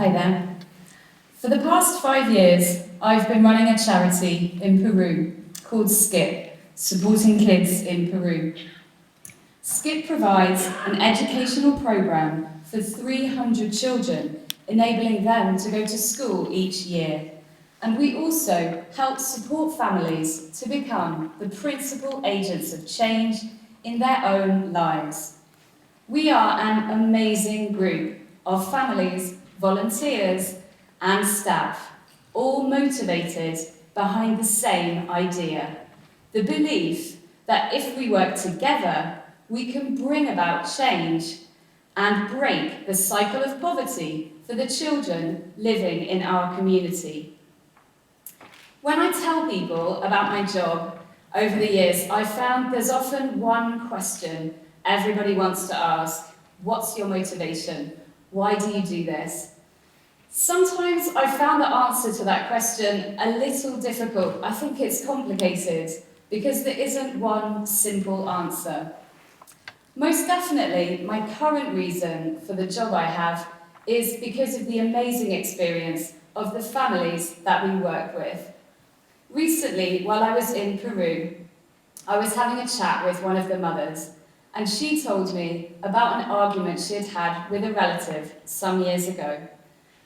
Hi there. For the past 5 years, I've been running a charity in Peru called SKIP, supporting kids in Peru. SKIP provides an educational program for 300 children, enabling them to go to school each year. And we also help support families to become the principal agents of change in their own lives. We are an amazing group of families, volunteers, and staff, all motivated behind the same idea, the belief that if we work together, we can bring about change and break the cycle of poverty for the children living in our community. When I tell people about my job over the years, I've found there's often one question everybody wants to ask: what's your motivation? Why do you do this? Sometimes I've found the answer to that question a little difficult. I think it's complicated because there isn't one simple answer. Most definitely, my current reason for the job I have is because of the amazing experience of the families that we work with. Recently, while I was in Peru, I was having a chat with one of the mothers, and she told me about an argument she had had with a relative some years ago.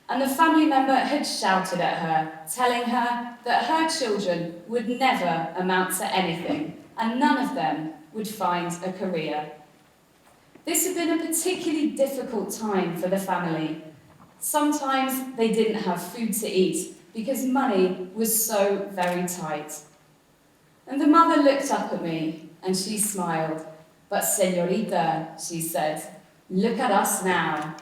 And the family member had shouted at her, telling her that her children would never amount to anything, and none of them would find a career. This had been a particularly difficult time for the family. Sometimes they didn't have food to eat because money was so very tight. And the mother looked up at me and she smiled. But señorita, she said, look at us now.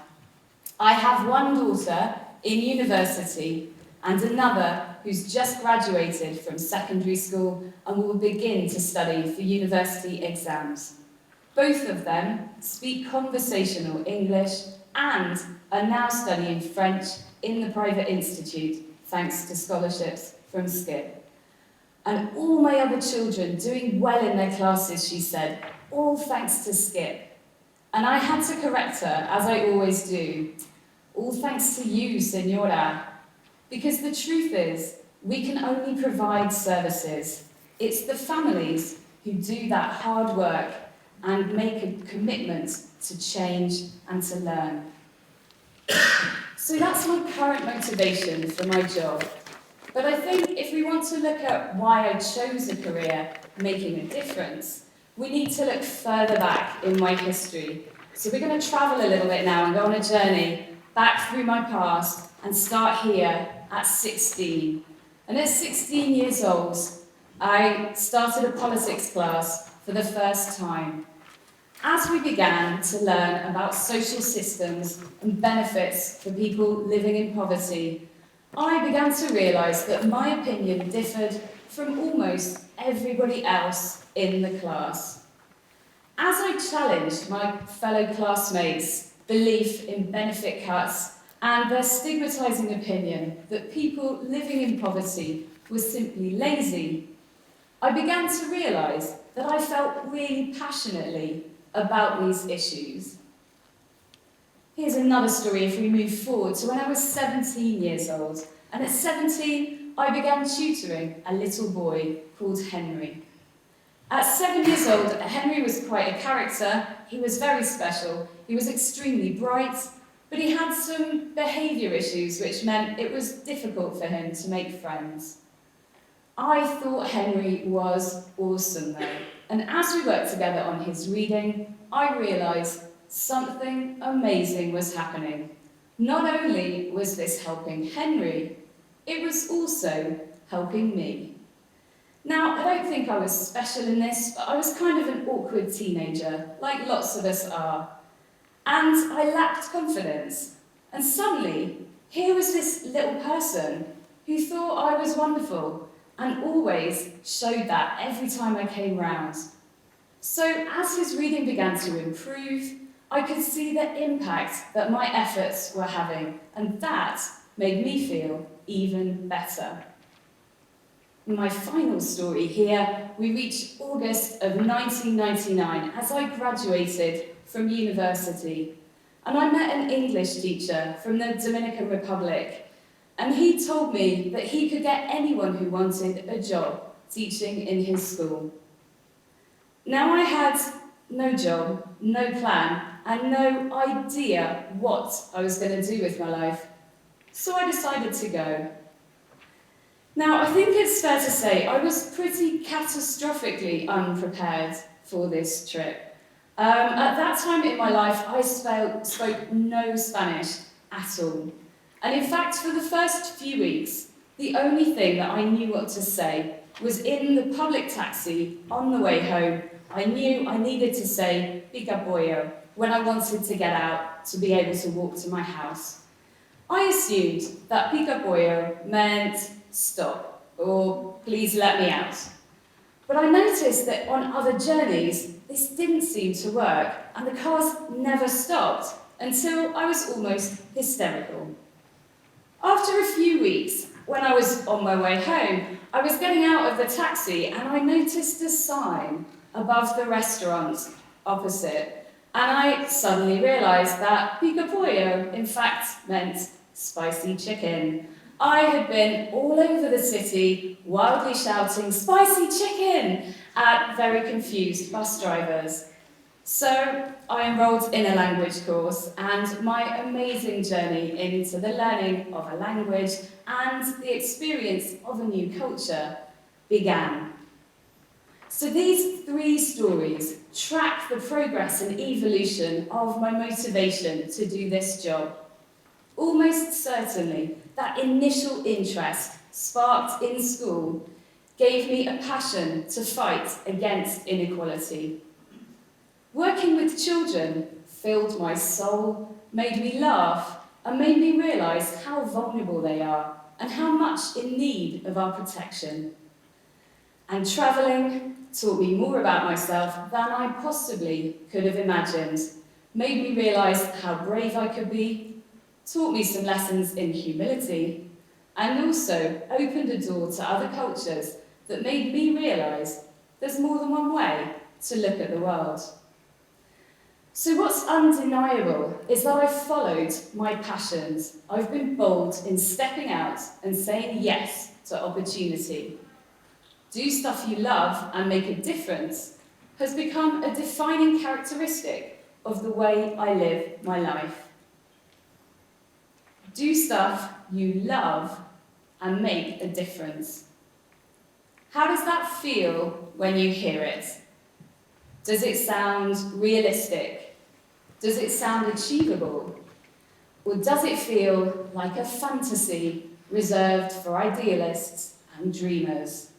I have one daughter in university and another who's just graduated from secondary school and will begin to study for university exams. Both of them speak conversational English and are now studying French in the private institute, thanks to scholarships from SKIP. And all my other children doing well in their classes, she said, all thanks to SKIP. And I had to correct her, as I always do. All thanks to you, Senora. Because the truth is, we can only provide services. It's the families who do that hard work and make a commitment to change and to learn. So that's my current motivation for my job. But I think if we want to look at why I chose a career making a difference, we need to look further back in my history. So we're going to travel a little bit now and go on a journey back through my past and start here at 16. And at 16 years old, I started a politics class for the first time. As we began to learn about social systems and benefits for people living in poverty, I began to realise that my opinion differed from almost everybody else in the class. As I challenged my fellow classmates' belief in benefit cuts and their stigmatising opinion that people living in poverty were simply lazy, I began to realise that I felt really passionately about these issues. Here's another story if we move forward to when I was 17 years old. And at 17, I began tutoring a little boy called Henry. At 7 years old, Henry was quite a character. He was very special. He was extremely bright, but he had some behaviour issues, which meant it was difficult for him to make friends. I thought Henry was awesome though. And as we worked together on his reading, I realised something amazing was happening. Not only was this helping Henry, it was also helping me. Now, I don't think I was special in this, but I was kind of an awkward teenager, like lots of us are. And I lacked confidence. And suddenly, here was this little person who thought I was wonderful and always showed that every time I came round. So as his reading began to improve, I could see the impact that my efforts were having, and that made me feel even better. In my final story here, we reach August of 1999 as I graduated from university. and I met an English teacher from the Dominican Republic, and he told me that he could get anyone who wanted a job teaching in his school. Now I had no job, no plan, and no idea what I was going to do with my life, so I decided to go. Now, I think it's fair to say I was pretty catastrophically unprepared for this trip. At that time in my life, I spoke no Spanish at all. And in fact, for the first few weeks, the only thing that I knew what to say was in the public taxi on the way home. I knew I needed to say "pica pollo" when I wanted to get out to be able to walk to my house. I assumed that "pica pollo" meant stop, or please let me out. But I noticed that on other journeys, this didn't seem to work, and the cars never stopped until I was almost hysterical. After a few weeks, when I was on my way home, I was getting out of the taxi and I noticed a sign above the restaurant opposite, and I suddenly realised that "pica pollo" in fact meant spicy chicken. I had been all over the city wildly shouting "spicy chicken" at very confused bus drivers. So I enrolled in a language course, and my amazing journey into the learning of a language and the experience of a new culture began. So these 3 stories track the progress and evolution of my motivation to do this job. Almost certainly, that initial interest sparked in school gave me a passion to fight against inequality. Working with children filled my soul, made me laugh, and made me realise how vulnerable they are and how much in need of our protection. And travelling taught me more about myself than I possibly could have imagined, made me realise how brave I could be, taught me some lessons in humility, and also opened a door to other cultures that made me realise there's more than one way to look at the world. So what's undeniable is that I've followed my passions. I've been bold in stepping out and saying yes to opportunity. Do stuff you love and make a difference has become a defining characteristic of the way I live my life. Do stuff you love and make a difference. How does that feel when you hear it? Does it sound realistic? Does it sound achievable? Or does it feel like a fantasy reserved for idealists and dreamers?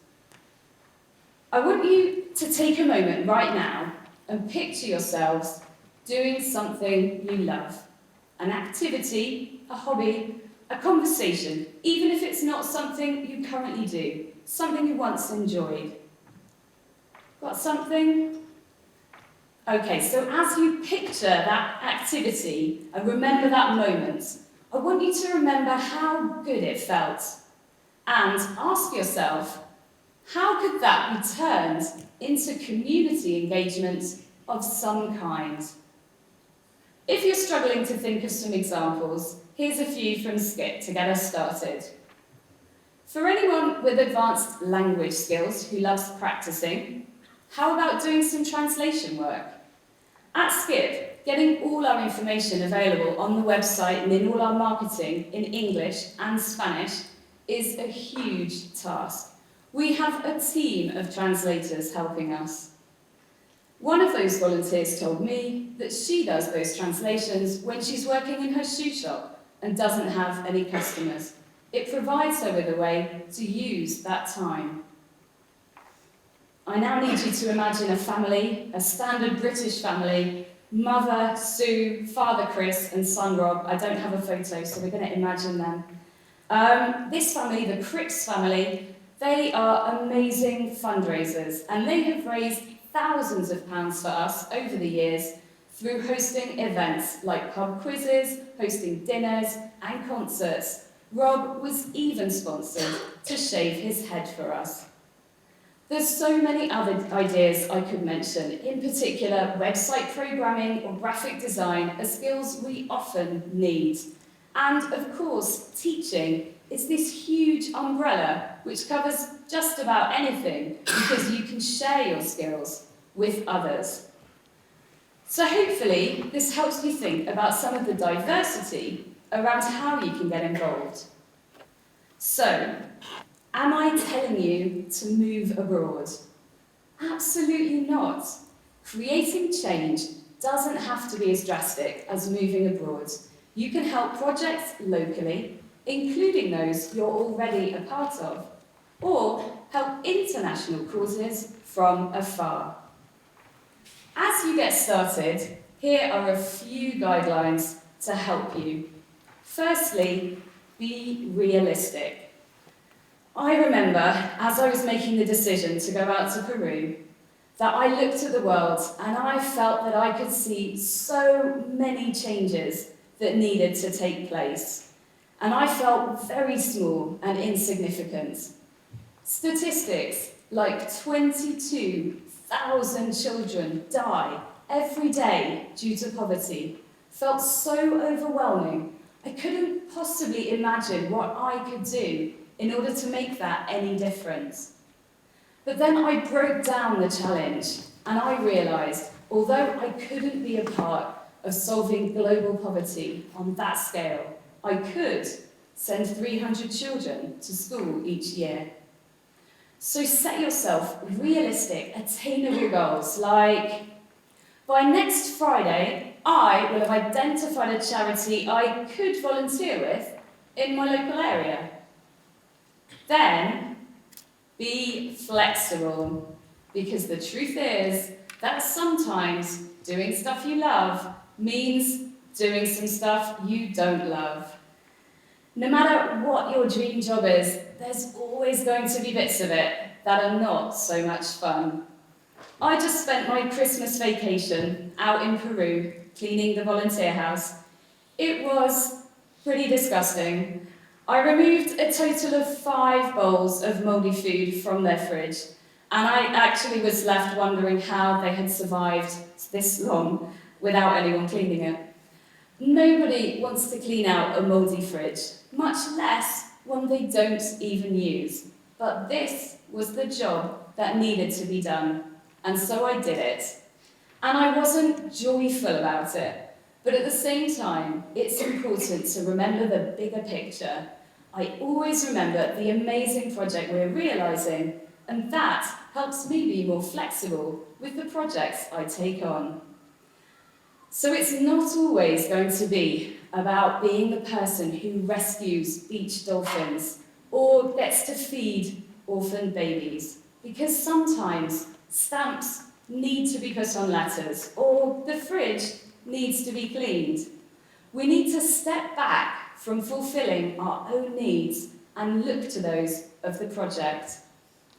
I want you to take a moment right now and picture yourselves doing something you love. An activity, a hobby, a conversation, even if it's not something you currently do, something you once enjoyed. Got something? Okay, so as you picture that activity and remember that moment, I want you to remember how good it felt and ask yourself, how could that be turned into community engagement of some kind? If you're struggling to think of some examples, here's a few from Skip to get us started. For anyone with advanced language skills who loves practicing, how about doing some translation work? At Skip, getting all our information available on the website and in all our marketing in English and Spanish is a huge task. We have a team of translators helping us. One of those volunteers told me that she does those translations when she's working in her shoe shop and doesn't have any customers. It provides her with a way to use that time. I now need you to imagine a family, a standard British family, mother, Sue, father, Chris, and son, Rob. I don't have a photo, so we're going to imagine them. This family, the Cripps family, they are amazing fundraisers, and they have raised thousands of pounds for us over the years through hosting events like pub quizzes, hosting dinners and concerts. Rob was even sponsored to shave his head for us. There's so many other ideas I could mention. In particular, website programming or graphic design are skills we often need. And of course, teaching is this huge umbrella which covers just about anything because you can share your skills with others. So hopefully this helps you think about some of the diversity around how you can get involved. So, am I telling you to move abroad? Absolutely not. Creating change doesn't have to be as drastic as moving abroad. You can help projects locally, including those you're already a part of, or help international causes from afar. As you get started, here are a few guidelines to help you. Firstly, be realistic. I remember, as I was making the decision to go out to Peru, that I looked at the world and I felt that I could see so many changes that needed to take place. And I felt very small and insignificant. Statistics like 22,000 children die every day due to poverty felt so overwhelming. I couldn't possibly imagine what I could do in order to make that any difference. But then I broke down the challenge and I realised, although I couldn't be a part of solving global poverty on that scale, I could send 300 children to school each year. So set yourself realistic, attainable goals like, by next Friday, I will have identified a charity I could volunteer with in my local area. Then, be flexible, because the truth is that sometimes doing stuff you love means doing some stuff you don't love. No matter what your dream job is, there's always going to be bits of it that are not so much fun. I just spent my Christmas vacation out in Peru cleaning the volunteer house. It was pretty disgusting. I removed a total of 5 bowls of mouldy food from their fridge, and I actually was left wondering how they had survived this long without anyone cleaning it. Nobody wants to clean out a mouldy fridge, much less one they don't even use. But this was the job that needed to be done, and so I did it. And I wasn't joyful about it, but at the same time, it's important to remember the bigger picture. I always remember the amazing project we're realising, and that helps me be more flexible with the projects I take on. So it's not always going to be about being the person who rescues beach dolphins or gets to feed orphan babies, because sometimes stamps need to be put on letters or the fridge needs to be cleaned. We need to step back from fulfilling our own needs and look to those of the project.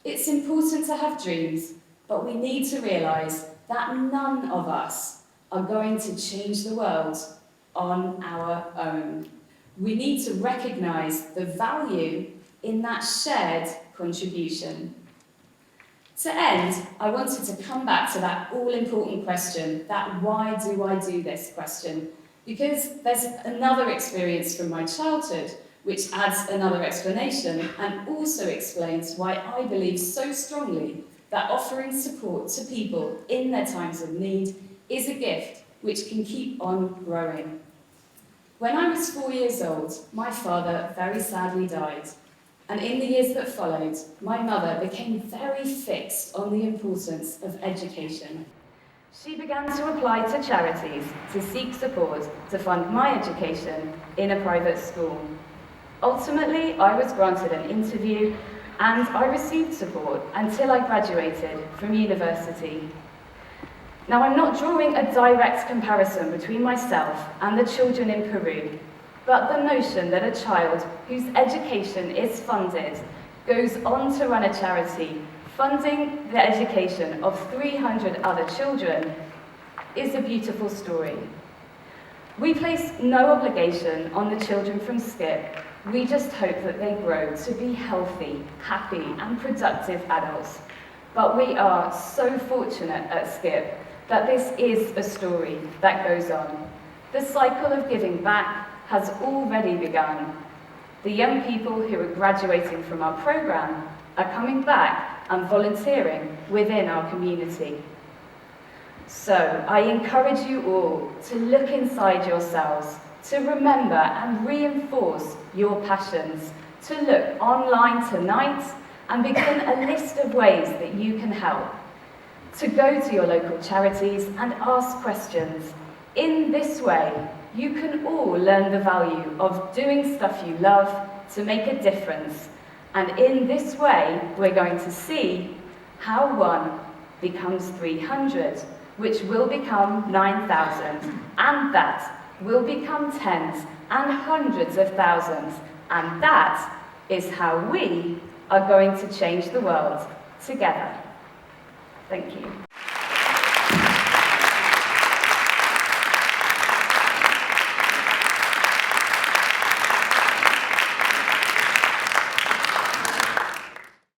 It's important to have dreams, but we need to realise that none of us are going to change the world on our own. We need to recognise the value in that shared contribution. To end, I wanted to come back to that all-important question, that why do I do this question, because there's another experience from my childhood which adds another explanation and also explains why I believe so strongly that offering support to people in their times of need is a gift which can keep on growing. When I was 4 years old, my father very sadly died. And in the years that followed, my mother became very fixed on the importance of education. She began to apply to charities to seek support to fund my education in a private school. Ultimately, I was granted an interview and I received support until I graduated from university. Now, I'm not drawing a direct comparison between myself and the children in Peru, but the notion that a child whose education is funded goes on to run a charity funding the education of 300 other children is a beautiful story. We place no obligation on the children from SKIP. We just hope that they grow to be healthy, happy, and productive adults. But we are so fortunate at Skip that this is a story that goes on. The cycle of giving back has already begun. The young people who are graduating from our programme are coming back and volunteering within our community. So I encourage you all to look inside yourselves, to remember and reinforce your passions, to look online tonight and begin a list of ways that you can help, to go to your local charities and ask questions. In this way, you can all learn the value of doing stuff you love to make a difference. And in this way, we're going to see how 1 becomes 300, which will become 9,000, and that will become tens and hundreds of thousands. And that is how we are going to change the world together. Thank you.